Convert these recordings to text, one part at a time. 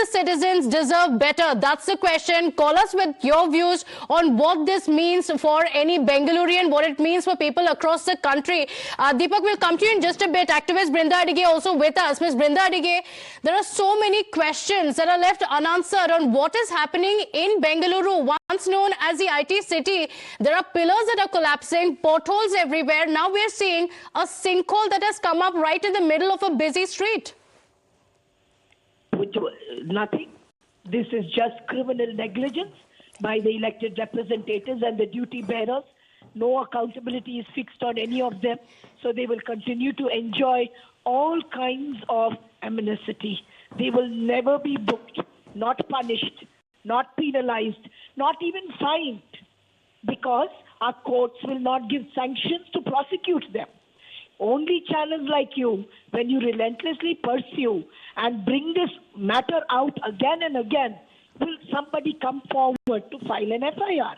the citizens deserve better? That's the question. Call us with your views on what this means for any Bengalurian, what it means for people across the country. Deepak, will come to you in just a bit. Activist Brinda Adige also with us. Ms. Brinda Adige, there are so many questions that are left unanswered on what is happening in Bengaluru, once known as the IT city. There are pillars that are collapsing, potholes everywhere. Now we're seeing a sinkhole that has come up right in the middle of a busy street. Nothing. This is just criminal negligence by the elected representatives and the duty bearers. No accountability is fixed on any of them, so they will continue to enjoy all kinds of amnesty. They will never be booked, not punished, not penalized, not even fined, because our courts will not give sanctions to prosecute them. Only channels like you, when you relentlessly pursue and bring this matter out again and again, will somebody come forward to file an FIR.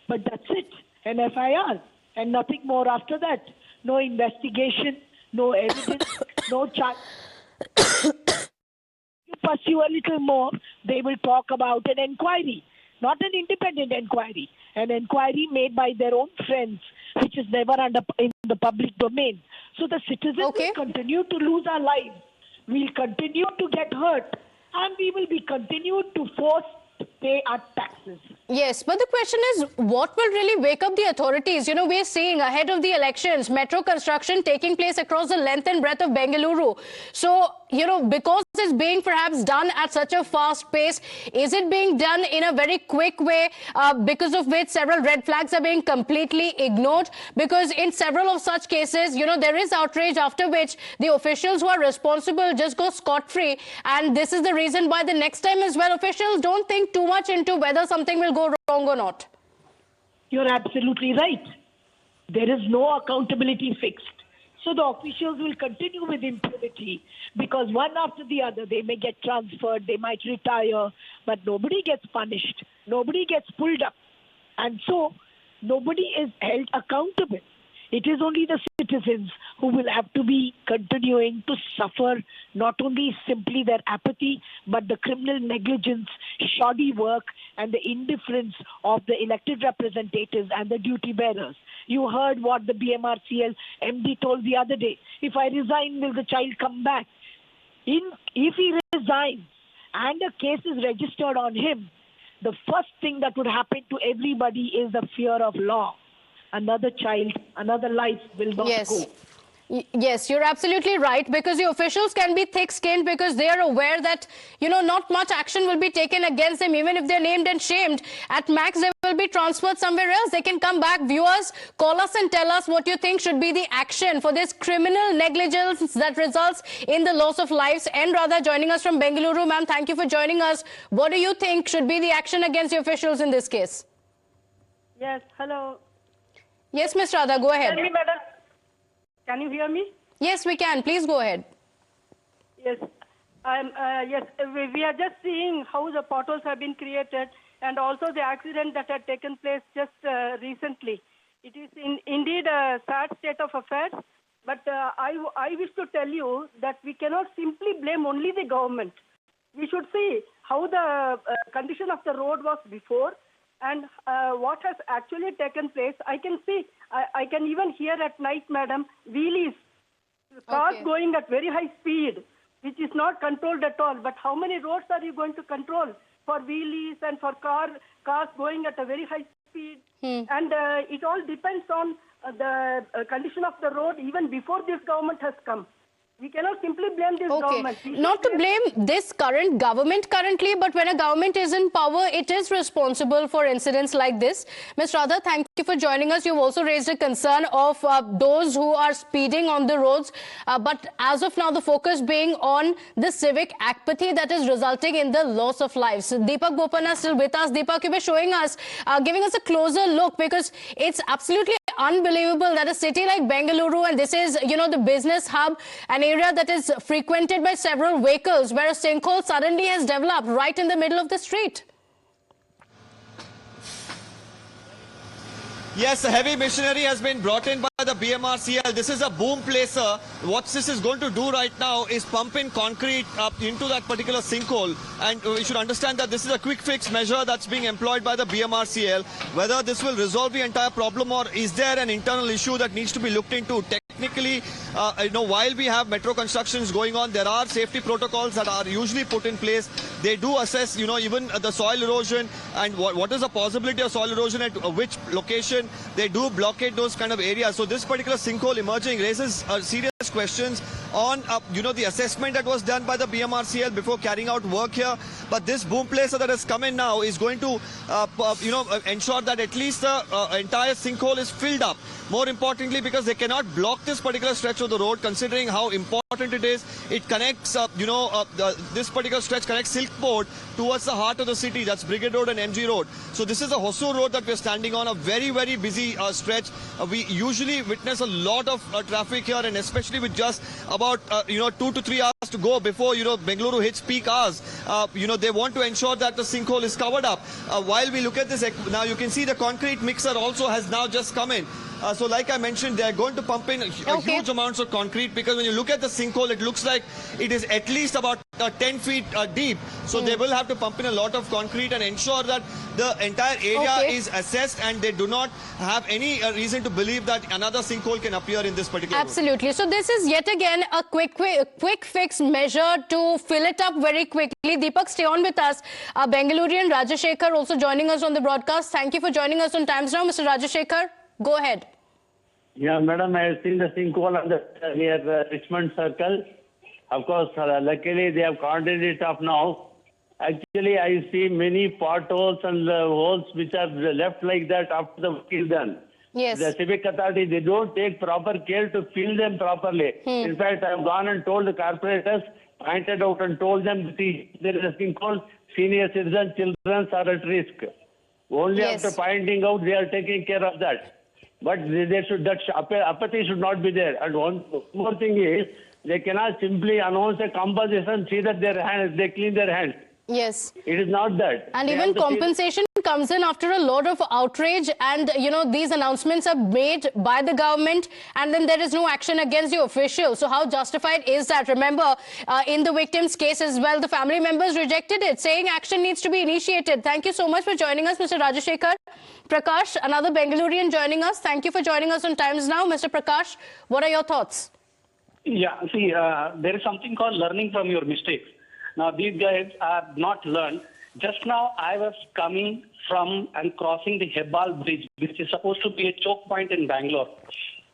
But that's it, an FIR, and nothing more after that. No investigation, no evidence, no charge. You pursue a little more, they will talk about an inquiry, not an independent inquiry, an inquiry made by their own friends, which is never in the public domain. So the citizens will continue to lose our lives. We'll continue to get hurt, and we will be continued to force to pay our taxes. Yes, but the question is, what will really wake up the authorities? You know, we're seeing ahead of the elections, metro construction taking place across the length and breadth of Bengaluru. So, you know, because it's being perhaps done at such a fast pace, is it being done in a very quick way, because of which several red flags are being completely ignored? Because in several of such cases, you know, there is outrage, after which the officials who are responsible just go scot-free. And this is the reason why the next time as well, officials don't think too much into whether something will go wrong or not. You're absolutely right. There is no accountability fixed. So the officials will continue with impunity, because one after the other, they may get transferred, they might retire, but nobody gets punished. Nobody gets pulled up. And so nobody is held accountable. It is only the citizens who will have to be continuing to suffer not only simply their apathy, but the criminal negligence, shoddy work, and the indifference of the elected representatives and the duty bearers. You heard what the BMRCL MD told the other day. If I resign, will the child come back? If he resigns and a case is registered on him, the first thing that would happen to everybody is the fear of law. Another child, another life will not go. Yes, you're absolutely right, because the officials can be thick-skinned because they are aware that, you know, not much action will be taken against them, even if they're named and shamed. At max, they will be transferred somewhere else. They can come back. Viewers, call us and tell us what you think should be the action for this criminal negligence that results in the loss of lives. And Radha joining us from Bengaluru. Ma'am, thank you for joining us. What do you think should be the action against the officials in this case? Yes, hello. Yes, Ms. Radha, go ahead. Tell me, madam. Can you hear me? Yes, we can. Please go ahead. Yes. Yes, we are just seeing how the potholes have been created, and also the accident that had taken place just recently. It is indeed a sad state of affairs, but I wish to tell you that we cannot simply blame only the government. We should see how the condition of the road was before, and what has actually taken place. I can see, I can even hear at night, madam, wheelies, cars going at very high speed, which is not controlled at all. But how many roads are you going to control for wheelies and for cars going at a very high speed? And it all depends on the condition of the road even before this government has come. We cannot simply blame this government. Not to blame this current government currently, but when a government is in power, it is responsible for incidents like this. Ms. Radha, thank you for joining us. You've also raised a concern of those who are speeding on the roads. But as of now, the focus being on the civic apathy that is resulting in the loss of lives. Deepak Bopana still with us. Deepak, you were showing us, giving us a closer look, because it's absolutely unbelievable that a city like Bengaluru, and this is, you know, the business hub, an area that is frequented by several vehicles, where a sinkhole suddenly has developed right in the middle of the street. Yes, a heavy machinery has been brought in by the the BMRCL. This is a boom placer. What this is going to do right now is pump in concrete up into that particular sinkhole. And we should understand that this is a quick fix measure that's being employed by the BMRCL. Whether this will resolve the entire problem or is there an internal issue that needs to be looked into. Technically, while we have metro constructions going on, there are safety protocols that are usually put in place. They do assess, even the soil erosion and what is the possibility of soil erosion at which location. They do blockade those kind of areas. So this particular sinkhole emerging raises serious questions on, the assessment that was done by the BMRCL before carrying out work here. But this boom placer that has come in now is going to, ensure that at least the entire sinkhole is filled up. More importantly, because they cannot block this particular stretch of the road, considering how important it is. It connects, this particular stretch connects Silkport towards the heart of the city. That's Brigade Road and MG Road. So this is the Hosur Road that we're standing on, a very, very busy stretch. We usually witness a lot of traffic here, and especially with just about, 2 to 3 hours to go before, Bengaluru hits peak hours. They want to ensure that the sinkhole is covered up. While we look at this, now you can see the concrete mixer also has now just come in. So like I mentioned, they are going to pump in huge amounts of concrete, because when you look at the sinkhole, it looks like it is at least about 10 feet deep. So they will have to pump in a lot of concrete and ensure that the entire area is assessed, and they do not have any reason to believe that another sinkhole can appear in this particular Absolutely. Road. So this is yet again a quick fix measure to fill it up very quickly. Deepak, stay on with us. Bengalurian Rajashekhar also joining us on the broadcast. Thank you for joining us on Times Now, Mr. Rajashekhar. Go ahead. Yeah, madam, I have seen the sinkhole on the near Richmond Circle. Of course, luckily they have cordoned it off now. Actually, I see many potholes and holes which are left like that after the work is done. Yes. The Civic Authority, they don't take proper care to fill them properly. In fact, I have gone and told the corporators, pointed out and told them, see, there is a sinkhole, senior citizens, children are at risk. Only after finding out, they are taking care of that. But apathy should not be there. And one more thing is, they cannot simply announce a compensation, see that they clean their hands. Yes. It is not that. And even compensation comes in after a lot of outrage, and these announcements are made by the government, and then there is no action against the officials. So how justified is that? Remember, in the victim's case as well, the family members rejected it, saying action needs to be initiated. Thank you so much for joining us, Mr. Rajashekhar. Prakash, another Bengalurian joining us. Thank you for joining us on Times Now. Mr. Prakash, what are your thoughts? Yeah, see, there is something called learning from your mistakes. Now, these guys have not learned. Just now, I was coming from and crossing the Hebbal Bridge, which is supposed to be a choke point in Bangalore.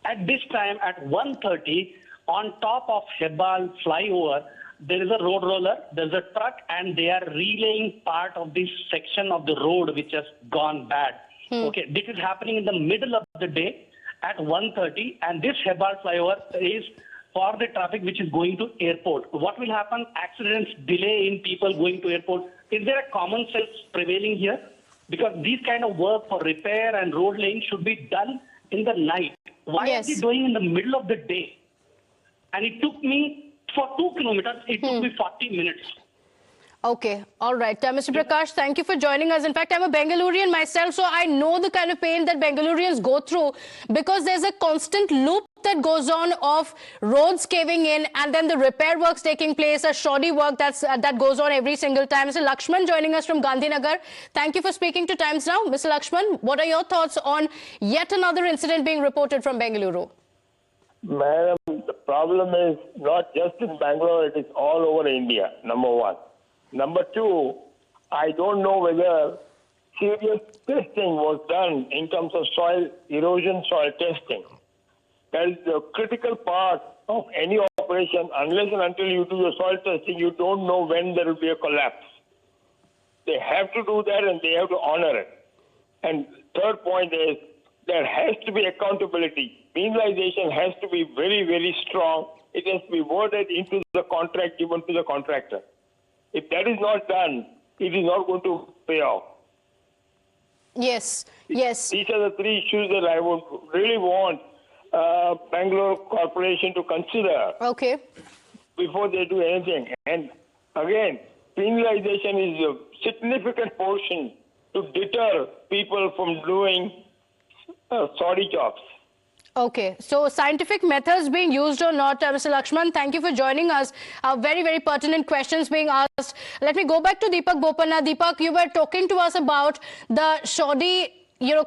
At this time, at 1:30, on top of Hebbal flyover, there is a road roller, there's a truck, and they are relaying part of this section of the road which has gone bad. Okay, this is happening in the middle of the day at 1:30, and this Hebbal flyover is for the traffic which is going to airport. What will happen? Accidents, delay in people going to airport. Is there a common sense prevailing here? Because these kind of work for repair and road laying should be done in the night. Why are they doing in the middle of the day? And it took me, for 2 kilometers, it took me 40 minutes. Okay, all right. Mr. Prakash, thank you for joining us. In fact, I'm a Bengalurian myself, so I know the kind of pain that Bengalurians go through, because there's a constant loop that goes on of roads caving in, and then the repair works taking place, a shoddy work that goes on every single time. Mr. Lakshman joining us from Gandhinagar. Thank you for speaking to Times Now. Mr. Lakshman, what are your thoughts on yet another incident being reported from Bengaluru? Madam, the problem is not just in Bangalore, it is all over India, number one. Number two, I don't know whether serious testing was done in terms of soil erosion, soil testing. That is the critical part of any operation. Unless and until you do the soil testing, you don't know when there will be a collapse. They have to do that, and they have to honor it. And third point is, there has to be accountability. Penalization has to be very, very strong. It has to be worded into the contract given to the contractor. If that is not done, it is not going to pay off. Yes, yes. These are the three issues that I would really want Bangalore Corporation to consider before they do anything. And again, penalization is a significant portion to deter people from doing shoddy jobs. Okay, so scientific methods being used or not, Mr. Lakshman, thank you for joining us. Very, very pertinent questions being asked. Let me go back to Deepak Bopanna. Deepak, you were talking to us about the shoddy,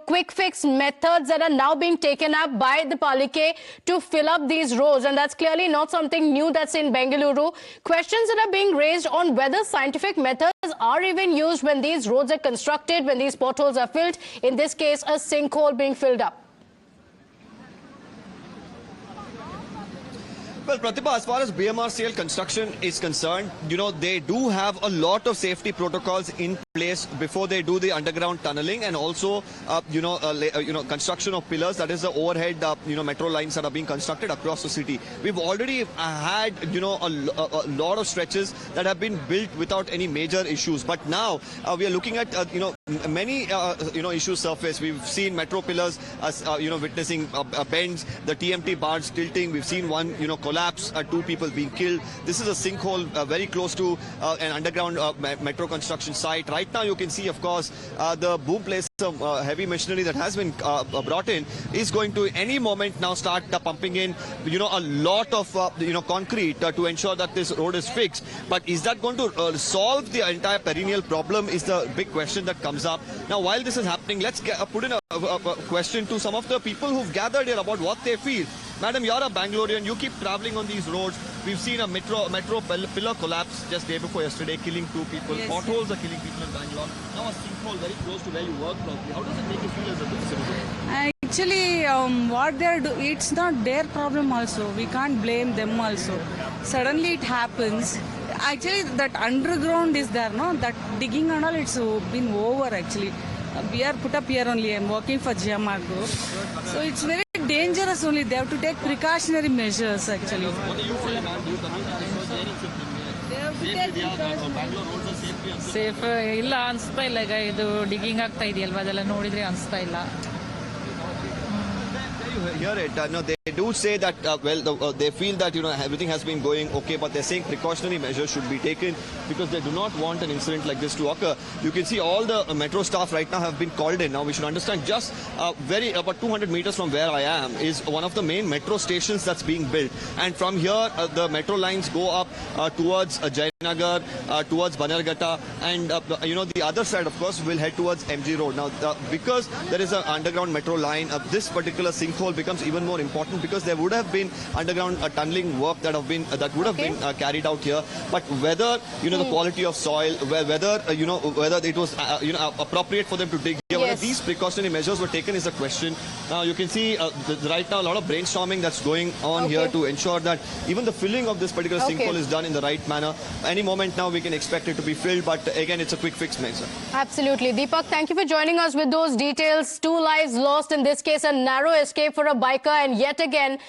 quick fix methods that are now being taken up by the Palike to fill up these roads. And that's clearly not something new that's in Bengaluru. Questions that are being raised on whether scientific methods are even used when these roads are constructed, when these potholes are filled. In this case, a sinkhole being filled up. Well, Pratibha, as far as BMRCL construction is concerned, they do have a lot of safety protocols in place before they do the underground tunneling, and also, construction of pillars. That is the overhead, metro lines that are being constructed across the city. We've already had, a lot of stretches that have been built without any major issues. But now we are looking at, many, issues surface. We've seen metro pillars, witnessing bends, the TMT bars tilting. We've seen one, collapse, 2 people being killed. This is a sinkhole very close to an underground metro construction site. Right now you can see, of course, the boom place heavy machinery that has been brought in is going to any moment now start pumping in, a lot of, concrete to ensure that this road is fixed. But is that going to solve the entire perennial problem is the big question that comes up. Now, while this is happening, let's put in a question to some of the people who've gathered here about what they feel. Madam, you're a Bangalorean. You keep traveling on these roads. We've seen a metro pillar collapse just day before yesterday, killing 2 people. Yes, Potholes are killing people in Bangalore. Now a sinkhole very close to where you work probably. How does it make you feel as a good citizen? Actually, what they're doing, it's not their problem also. We can't blame them also. Suddenly it happens. Actually, that underground is there, no? That digging and all, it's been over actually. We are put up here only. I'm working for GMR Group. So it's very dangerous only. They have to take precautionary measures actually. What do you feel, man? Do you They have to take precautionary. Safe ಇಲ್ಲ ಅನಿಸ್ತಾ ಇಲ್ಲ ಈಗ ಇದು digging ಆಗ್ತಾ ಇದೆಯಲ್ವಾ ಅದೆಲ್ಲ ನೋಡಿದ್ರೆ ಅನಿಸ್ತಾ ಇಲ್ಲ. Hear it. No, they do say that, they feel that, everything has been going okay, but they're saying precautionary measures should be taken because they do not want an incident like this to occur. You can see all the metro staff right now have been called in. Now, we should understand just about 200 meters from where I am is one of the main metro stations that's being built. And from here, the metro lines go up towards Jayanagar, towards Banerghatta, and, the other side, of course, will head towards MG Road. Now, because there is an underground metro line, this particular sinkhole becomes even more important because there would have been underground tunneling work that would have been carried out here. But whether the quality of soil, whether it was appropriate for them to dig here, whether these precautionary measures were taken is a question. Now you can see right now a lot of brainstorming that's going on here to ensure that even the filling of this particular sinkhole is done in the right manner. Any moment now we can expect it to be filled, but again it's a quick fix measure. Absolutely. Deepak, thank you for joining us with those details. 2 lives lost, in this case a narrow escape for a biker, and yet again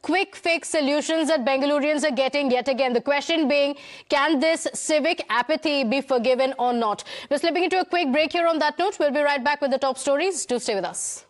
quick fix solutions that Bengalurians are getting yet again. The question being, can this civic apathy be forgiven or not? We're slipping into a quick break here on that note. We'll be right back with the top stories. Do stay with us.